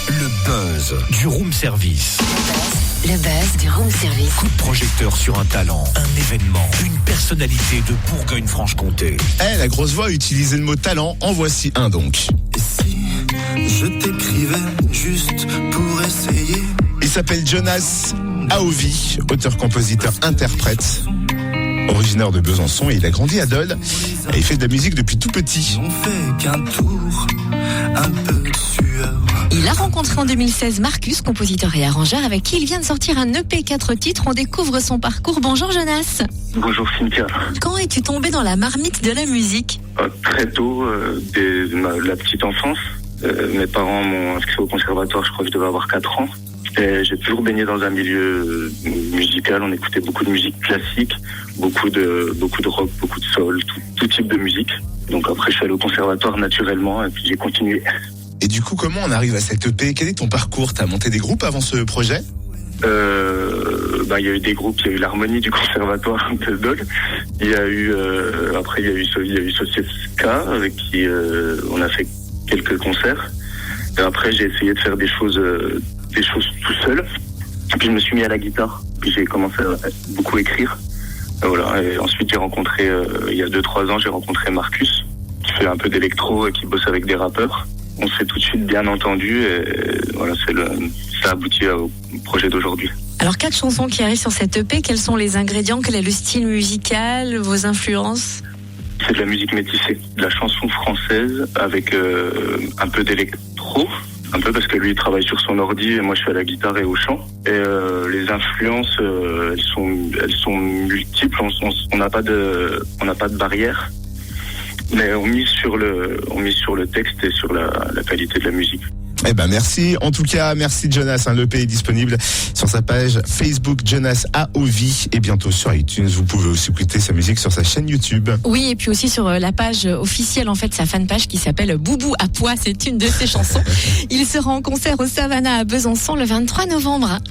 Le buzz du room service. Le buzz du room service. Coup de projecteur sur un talent, un événement, une personnalité de Bourgogne-Franche-Comté. La grosse voix a utilisé le mot talent, en voici un donc. Et si je t'écrivais juste pour essayer? Il s'appelle Jonas Aovi, auteur-compositeur-interprète. Originaire de Besançon et il a grandi à Dole. Et il fait de la musique depuis tout petit. On fait qu'un tour, un peu de sueur. Il a rencontré en 2016 Marcus, compositeur et arrangeur, avec qui il vient de sortir un EP 4 titres. On découvre son parcours. Bonjour Jonas. Bonjour Cynthia. Quand es-tu tombé dans la marmite de la musique? Très tôt, dès la petite enfance. Mes parents m'ont inscrit au conservatoire, je crois que je devais avoir 4 ans. Et j'ai toujours baigné dans un milieu musical. On écoutait beaucoup de musique classique, beaucoup de rock, beaucoup de soul, tout type de musique. Donc après, je suis allé au conservatoire naturellement et puis j'ai continué. Et du coup, comment on arrive à cette EP? Quel est ton parcours? T'as monté des groupes avant ce projet? Il y a eu des groupes, il y a eu l'harmonie du conservatoire de Dole. Il y a eu Société K avec qui on a fait quelques concerts. Et après, j'ai essayé de faire des choses tout seul. Et puis je me suis mis à la guitare. Puis j'ai commencé à beaucoup écrire. Et voilà. Et ensuite j'ai rencontré, il y a 2-3 ans, j'ai rencontré Marcus, qui fait un peu d'électro et qui bosse avec des rappeurs. On s'est tout de suite bien entendu et voilà, ça aboutit au projet d'aujourd'hui. Alors 4 chansons qui arrivent sur cette EP, quels sont les ingrédients? Quel est le style musical, vos influences? C'est de la musique métissée, de la chanson française avec un peu d'électro. Un peu parce que lui il travaille sur son ordi et moi je suis à la guitare et au chant. Et les influences elles sont multiples. On n'a pas de barrière, mais on mise sur le texte et sur la qualité de la musique. Merci. En tout cas, merci Jonas. L'EP est disponible sur sa page Facebook Jonas Aovi et bientôt sur iTunes. Vous pouvez aussi écouter sa musique sur sa chaîne YouTube. Oui, et puis aussi sur la page officielle, en fait, sa fanpage qui s'appelle Boubou à pois. C'est une de ses chansons. Il sera en concert au Savannah à Besançon le 23 novembre.